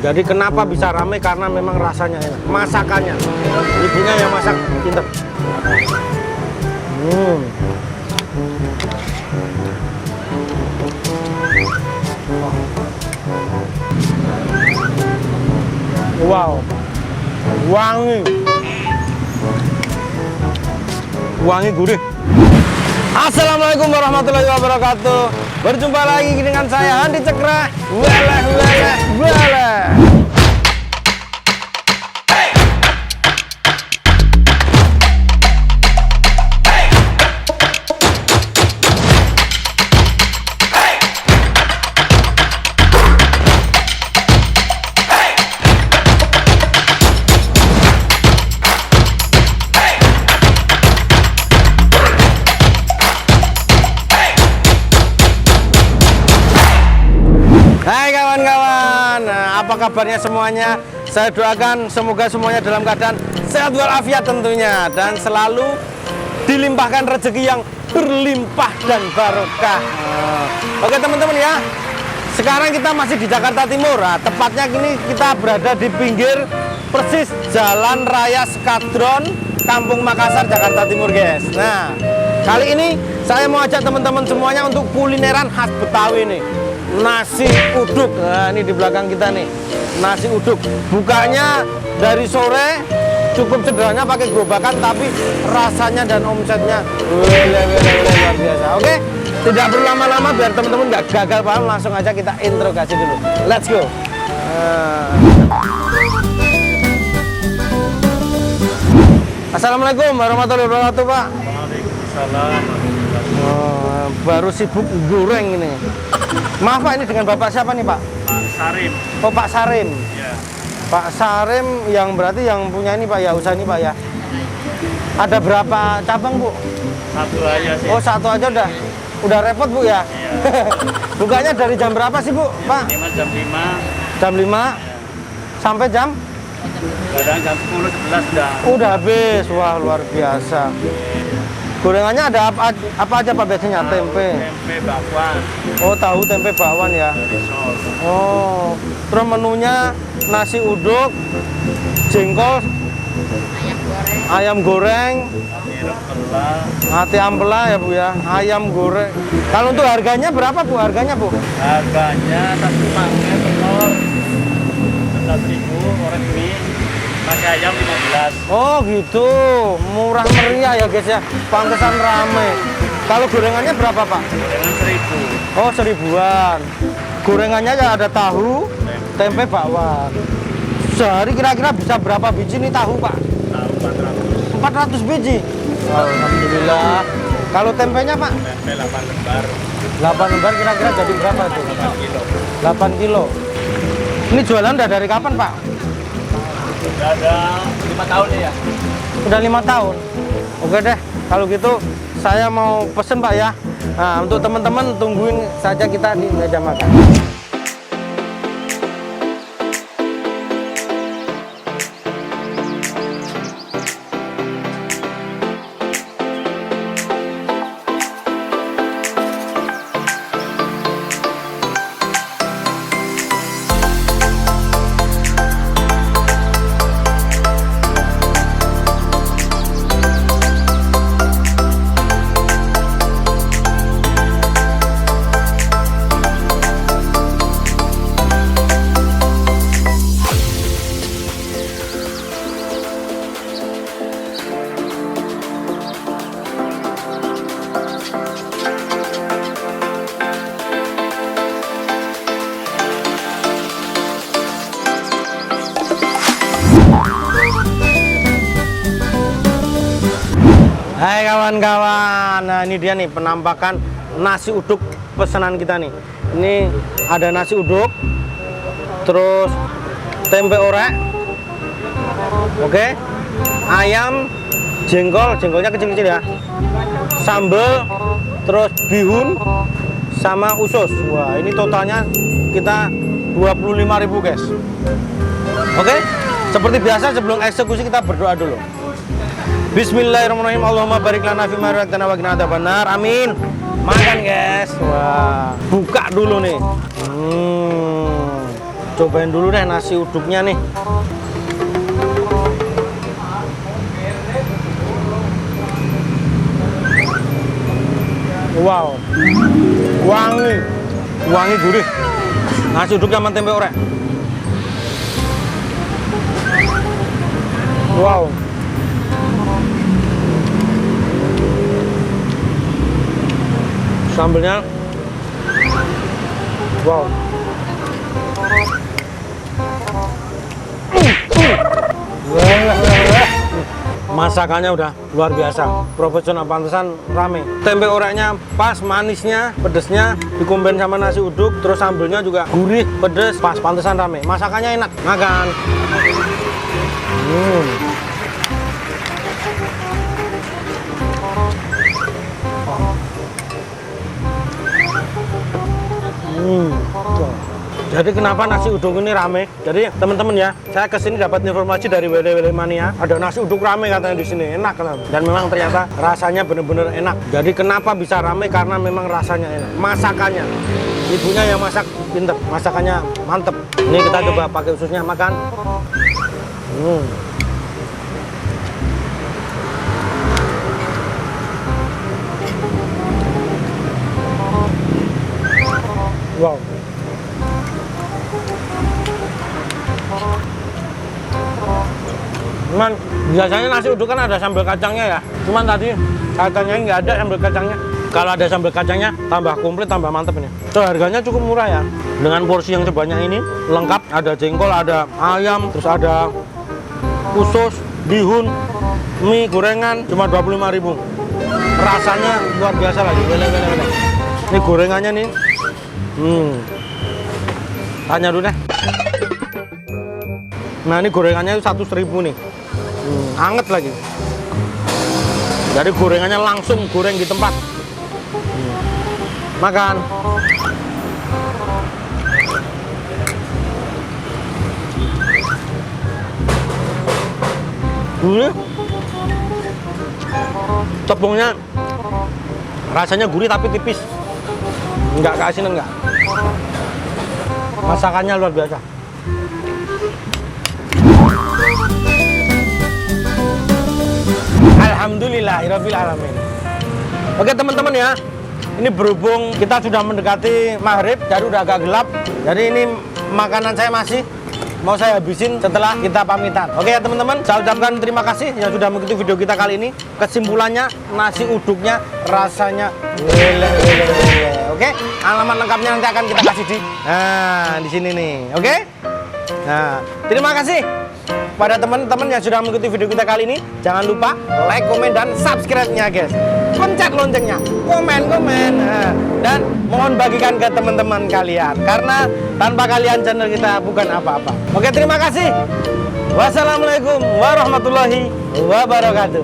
Jadi kenapa bisa rame? Karena memang rasanya enak, masakannya. Ibunya yang masak pinter. Wow, wangi gurih. Assalamualaikum warahmatullahi wabarakatuh. Berjumpa lagi dengan saya Andi Cekra. Waleh. Hai kawan-kawan, apa kabarnya semuanya? Saya doakan semoga semuanya dalam keadaan sehat walafiat tentunya, dan selalu dilimpahkan rezeki yang berlimpah dan barokah. Oke teman-teman ya, sekarang kita masih di Jakarta Timur. Tepatnya kini kita berada di pinggir persis Jalan Raya Skadron, Kampung Makassar, Jakarta Timur guys. Nah, kali ini saya mau ajak teman-teman semuanya untuk kulineran khas Betawi nih. Nasi uduk. Nah, ini di belakang kita nih, nasi uduk. Bukanya dari sore, cukup sederhana pakai gerobakan, tapi rasanya dan omsetnya luar biasa. Oke, tidak perlu lama-lama biar teman-teman nggak gagal paham, langsung aja kita interogasi dulu. Let's go. Assalamualaikum warahmatullahi wabarakatuh, Pak. Waalaikumsalam. Baru sibuk goreng ini. Maaf Pak, ini dengan Bapak siapa nih Pak? Pak Sarim. Oh Pak Sarim. Ya. Pak Sarim yang berarti yang punya ini Pak ya, usaha ini Pak ya. Ada berapa cabang Bu? Satu aja sih. Oh satu aja udah repot Bu ya. Iya. Bukanya dari jam berapa sih Bu Pak? Jam 5. Jam 5 sampai jam? Kadang jam 10, 11 sudah. Udah habis. Wah luar biasa. Gorengannya ada apa aja Pak biasanya? Tempe. Tempe bakwan. Oh tahu tempe bakwan ya. Risol. Oh, terus menunya nasi uduk, jengkol, ayam goreng, hati ampela ya Bu ya, ayam goreng. Kalau untuk harganya berapa Bu? Harganya Bu? Harganya satu paket telur 11.000, orek mie, pakai ayam 15. Oh gitu, murah meriah ya guys ya, pantesan rame. Kalau gorengannya berapa Pak? Dengan 1.000. Oh 1.000-an. Gorengannya ya ada tahu, tempe bakwan. Sehari kira-kira bisa berapa biji nih tahu Pak? Tahu 400. 400 biji. Alhamdulillah. Kalau tempenya Pak? Tempe 8 lembar. 8 lembar kira-kira jadi berapa itu? 8 kilo. 8 kilo. Ini jualan udah dari kapan Pak? Udah ada 5 tahun ya. Udah 5 tahun. Oke deh, kalau gitu saya mau pesen Pak ya. Nah, untuk teman-teman tungguin saja kita di meja makan. Hai kawan-kawan, nah ini dia nih penampakan nasi uduk pesanan kita nih. Ini ada nasi uduk, terus tempe orek, oke, ayam, jengkolnya kecil-kecil ya, sambal, terus bihun, sama usus. Wah ini totalnya kita 25.000 guys. Oke, seperti biasa sebelum eksekusi kita berdoa dulu. Bismillahirrahmanirrahim. Allahumma barik lana fima razaqtana wa qina adzabannar. Amin. Makan guys. Wah, buka dulu nih. Cobain dulu deh nasi uduknya nih. Wow, wangi gurih. Nasi uduk sama tempe orek. Wow. Sambelnya, wow. Masakannya udah luar biasa, profesional, pantesan rame. Tempe oreknya pas, manisnya, pedesnya, dikombain sama nasi uduk, terus sambelnya juga gurih, pedes, pas, pantesan rame. Masakannya enak, makan. Jadi kenapa nasi uduk ini rame? Jadi teman-teman ya, saya kesini dapat informasi dari Wele Mania, ada nasi uduk rame katanya di sini, enak kan? Dan memang ternyata rasanya bener-bener enak. Jadi kenapa bisa rame? Karena memang rasanya enak. Masakannya, ibunya yang masak pinter, masakannya mantep. Ini kita coba pakai ususnya makan. Wow. Cuman biasanya nasi uduk kan ada sambal kacangnya ya. Cuman tadi katanya nggak ada sambal kacangnya. Kalau ada sambal kacangnya tambah komplit, tambah mantep ini. So, harganya cukup murah ya. Dengan porsi yang sebanyak ini lengkap, ada jengkol, ada ayam, terus ada usus, bihun, mie, gorengan, cuma 25.000. Rasanya luar biasa lagi. Wele. Ini gorengannya nih. Tanya dulu deh. Nah ini gorengannya 100.000 nih, anget lagi. Jadi gorengannya langsung goreng di tempat. Makan. Tepungnya rasanya gurih tapi tipis, nggak keasinan nggak. Masakannya luar biasa. Alhamdulillahirabbil alamin. Oke teman-teman ya, ini berhubung kita sudah mendekati maghrib, jadi udah agak gelap. Jadi ini makanan saya masih mau saya habisin setelah kita pamitan. Oke ya teman-teman, saya ucapkan terima kasih yang sudah mengikuti video kita kali ini. Kesimpulannya, nasi uduknya rasanya wele. Oke, alamat lengkapnya nanti akan kita kasih di sini nih. Oke. Nah, terima kasih pada teman-teman yang sudah mengikuti video kita kali ini. Jangan lupa like, komen, dan subscribe-nya guys. Pencet loncengnya, komen. Dan mohon bagikan ke teman-teman kalian, karena tanpa kalian channel kita bukan apa-apa. Oke, terima kasih. Wassalamualaikum warahmatullahi wabarakatuh.